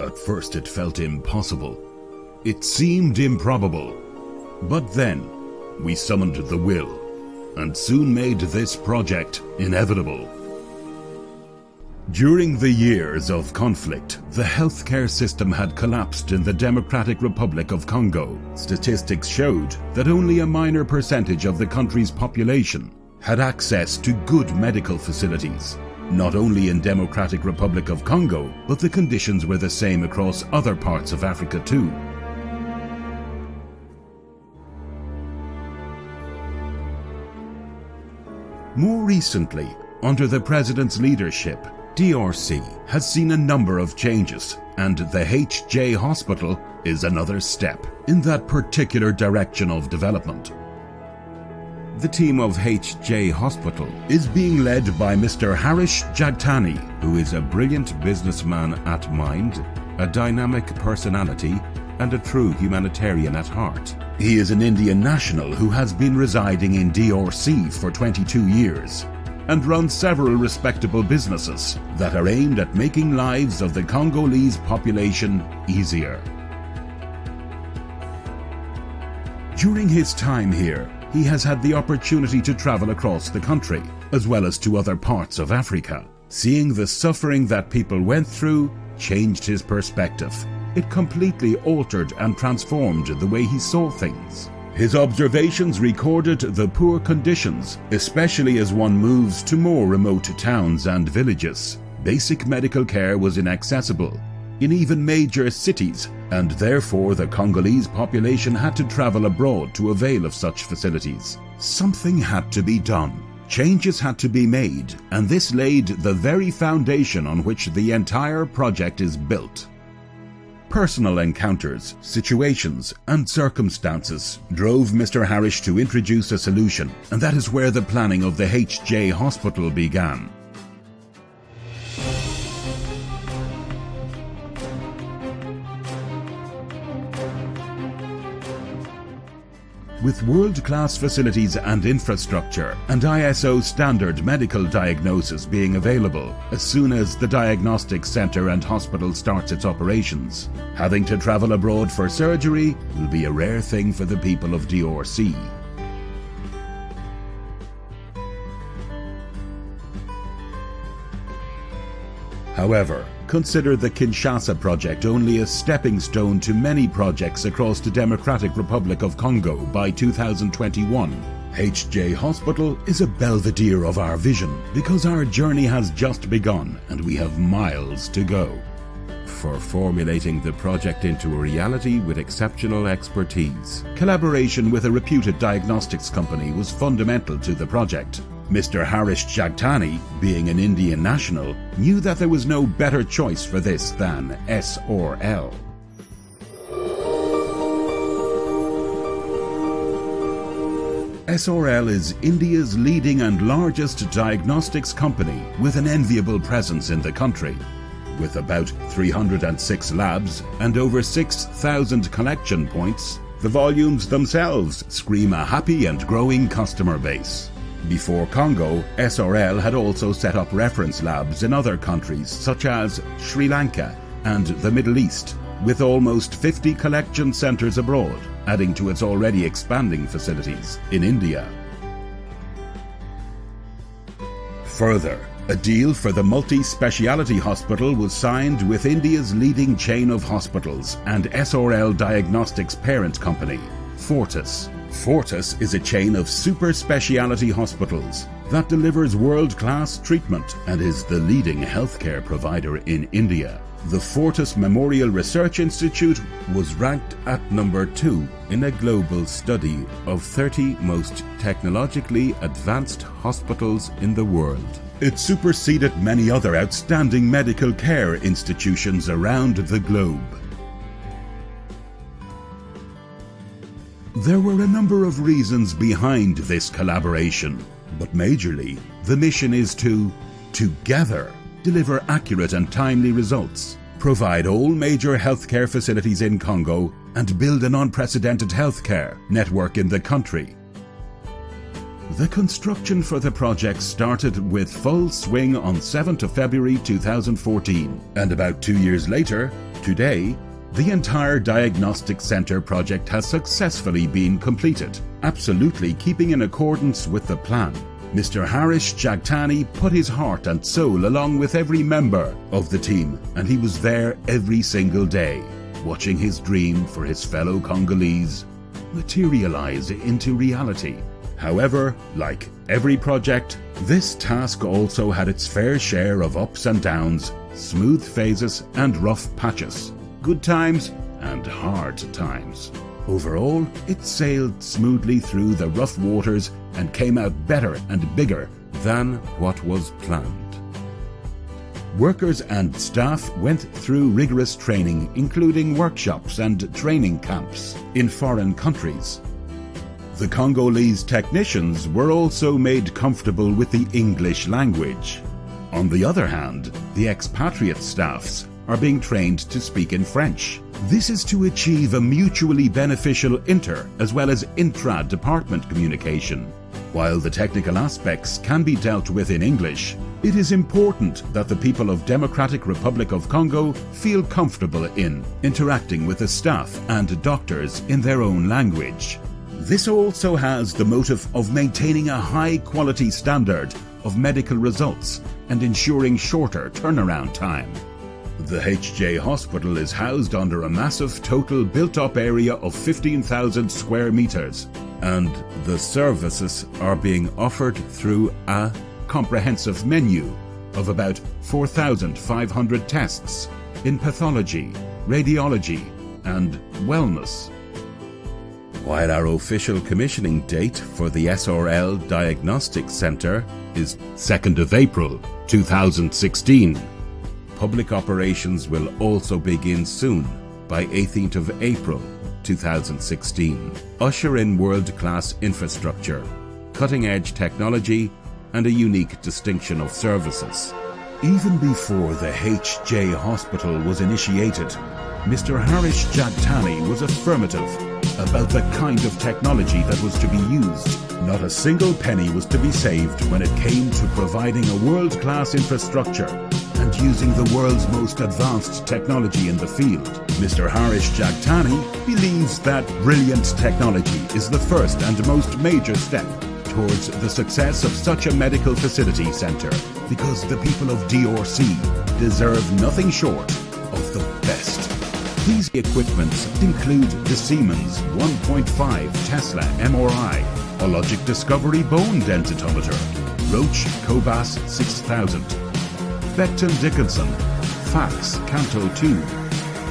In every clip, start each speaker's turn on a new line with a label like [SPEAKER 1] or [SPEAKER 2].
[SPEAKER 1] At first it felt impossible. It seemed improbable. But then, we summoned the will, and soon made this project inevitable. During the years of conflict, the healthcare system had collapsed in the Democratic Republic of Congo. Statistics showed that only a minor percentage of the country's population had access to good medical facilities. Not only in Democratic Republic of Congo, but the conditions were the same across other parts of Africa too. More recently, under the President's leadership, DRC has seen a number of changes, and the HJ Hospital is another step in that particular direction of development. The team of HJ Hospital is being led by Mr. Harish Jagtani, who is a brilliant businessman at mind, a dynamic personality, and a true humanitarian at heart. He is an Indian national who has been residing in DRC for 22 years and runs several respectable businesses that are aimed at making lives of the Congolese population easier. During his time here, he has had the opportunity to travel across the country, as well as to other parts of Africa. Seeing the suffering that people went through changed his perspective. It completely altered and transformed the way he saw things. His observations recorded the poor conditions, especially as one moves to more remote towns and villages. Basic medical care was inaccessible in even major cities, and therefore the Congolese population had to travel abroad to avail of such facilities. Something had to be done. Changes had to be made, and this laid the very foundation on which the entire project is built. Personal encounters, situations, and circumstances drove Mr. Harish to introduce a solution, and that is where the planning of the HJ Hospital began. With world-class facilities and infrastructure and ISO standard medical diagnosis being available as soon as the diagnostic center and hospital starts its operations, having to travel abroad for surgery will be a rare thing for the people of DRC. However, consider the Kinshasa project only a stepping stone to many projects across the Democratic Republic of Congo by 2021. HJ Hospital is a belvedere of our vision because our journey has just begun and we have miles to go. For formulating the project into a reality with exceptional expertise, collaboration with a reputed diagnostics company was fundamental to the project. Mr. Harish Jagtani, being an Indian national, knew that there was no better choice for this than SRL. SRL is India's leading and largest diagnostics company with an enviable presence in the country. With about 306 labs and over 6,000 collection points, the volumes themselves scream a happy and growing customer base. Before Congo, SRL had also set up reference labs in other countries such as Sri Lanka and the Middle East, with almost 50 collection centers abroad, adding to its already expanding facilities in India. Further, a deal for the multi-speciality hospital was signed with India's leading chain of hospitals and SRL Diagnostics parent company, Fortis. Fortis is a chain of super speciality hospitals that delivers world-class treatment and is the leading healthcare provider in India. The Fortis Memorial Research Institute was ranked at number 2 in a global study of 30 most technologically advanced hospitals in the world. It superseded many other outstanding medical care institutions around the globe. There were a number of reasons behind this collaboration, but majorly, the mission is to, together, deliver accurate and timely results, provide all major healthcare facilities in Congo, and build an unprecedented healthcare network in the country. The construction for the project started with full swing on 7th of February 2014, and about 2 years later, today, the entire diagnostic centre project has successfully been completed, absolutely keeping in accordance with the plan. Mr. Harish Jagtani put his heart and soul along with every member of the team, and he was there every single day, watching his dream for his fellow Congolese materialize into reality. However, like every project, this task also had its fair share of ups and downs, smooth phases and rough patches, good times and hard times. Overall, it sailed smoothly through the rough waters and came out better and bigger than what was planned. Workers and staff went through rigorous training, including workshops and training camps in foreign countries. The Congolese technicians were also made comfortable with the English language. On the other hand, the expatriate staffs are being trained to speak in French. This is to achieve a mutually beneficial inter as well as intra-department communication. While the technical aspects can be dealt with in English, it is important that the people of Democratic Republic of Congo feel comfortable in interacting with the staff and doctors in their own language. This also has the motive of maintaining a high-quality standard of medical results and ensuring shorter turnaround time. The HJ Hospital is housed under a massive total built-up area of 15,000 square meters, and the services are being offered through a comprehensive menu of about 4,500 tests in pathology, radiology, and wellness. While our official commissioning date for the SRL Diagnostic Centre is 2nd of April 2016, public operations will also begin soon by 18th of April 2016. Usher in world-class infrastructure, cutting-edge technology, and a unique distinction of services. Even before the HJ Hospital was initiated, Mr. Harish Jagtani was affirmative about the kind of technology that was to be used. Not a single penny was to be saved when it came to providing a world-class infrastructure and using the world's most advanced technology in the field. Mr. Harish Jagtani believes that brilliant technology is the first and most major step towards the success of such a medical facility centre, because the people of DRC deserve nothing short of the best. These equipments include the Siemens 1.5 Tesla MRI, Hologic Discovery Bone Densitometer, Roche Cobas 6000, Becton Dickinson, Fax Canto 2,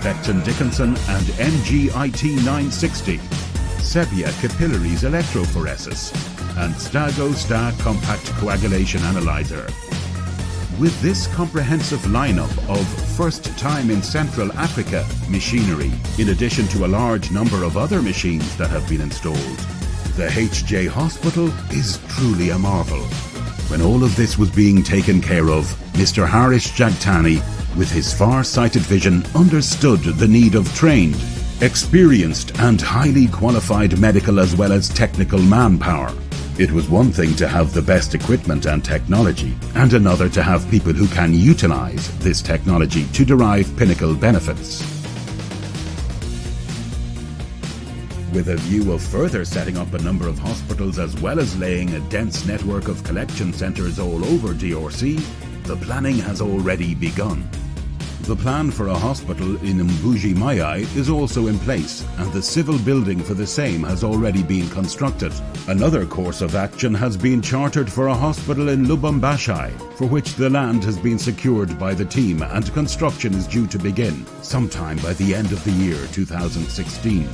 [SPEAKER 1] Becton Dickinson and NGIT 960, Sepia Capillaries Electrophoresis, and Stago Sta Compact Coagulation Analyzer. With this comprehensive lineup of first-time in Central Africa machinery, in addition to a large number of other machines that have been installed, the HJ Hospital is truly a marvel. When all of this was being taken care of, Mr. Harish Jagtani, with his far-sighted vision, understood the need of trained, experienced and highly qualified medical as well as technical manpower. It was one thing to have the best equipment and technology, and another to have people who can utilize this technology to derive pinnacle benefits. With a view of further setting up a number of hospitals as well as laying a dense network of collection centres all over DRC, the planning has already begun. The plan for a hospital in Mbuji-Mayi is also in place, and the civil building for the same has already been constructed. Another course of action has been chartered for a hospital in Lubumbashi, for which the land has been secured by the team and construction is due to begin sometime by the end of the year 2016.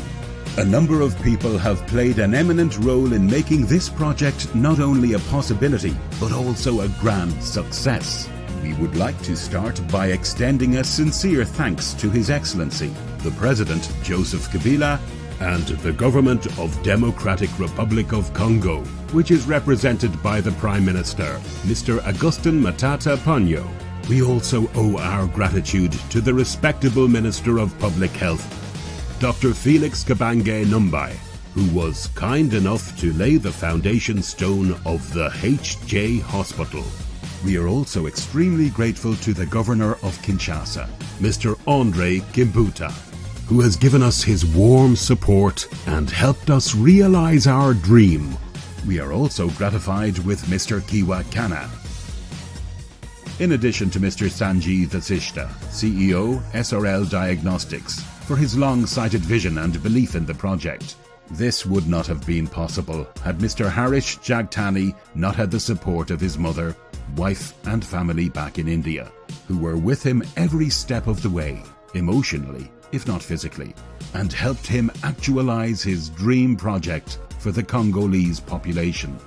[SPEAKER 1] A number of people have played an eminent role in making this project not only a possibility, but also a grand success. We would like to start by extending a sincere thanks to His Excellency, the President Joseph Kabila, and the Government of Democratic Republic of Congo, which is represented by the Prime Minister, Mr. Augustin Matata Ponyo. We also owe our gratitude to the respectable Minister of Public Health, Dr. Felix Kabange Numbai, who was kind enough to lay the foundation stone of the HJ Hospital. We are also extremely grateful to the Governor of Kinshasa, Mr. Andre Kimbuta, who has given us his warm support and helped us realize our dream. We are also gratified with Mr. Kiwa Kana. In addition to Mr. Sanjay Vasishta, CEO, SRL Diagnostics, for his long-sighted vision and belief in the project. This would not have been possible had Mr. Harish Jagtani not had the support of his mother, wife and family back in India, who were with him every step of the way, emotionally, if not physically, and helped him actualize his dream project for the Congolese population.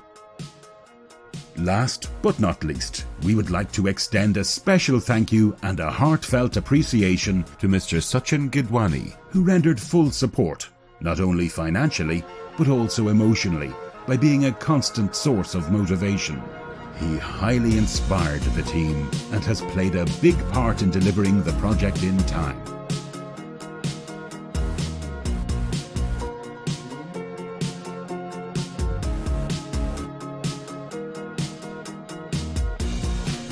[SPEAKER 1] Last but not least, we would like to extend a special thank you and a heartfelt appreciation to Mr. Sachin Gidwani, who rendered full support, not only financially, but also emotionally, by being a constant source of motivation. He highly inspired the team and has played a big part in delivering the project in time.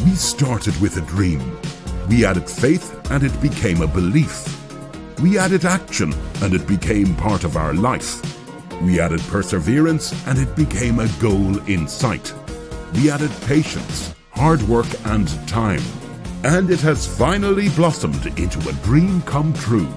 [SPEAKER 1] We started with a dream. We added faith and it became a belief. We added action and it became part of our life. We added perseverance and it became a goal in sight. We added patience, hard work and time. And it has finally blossomed into a dream come true.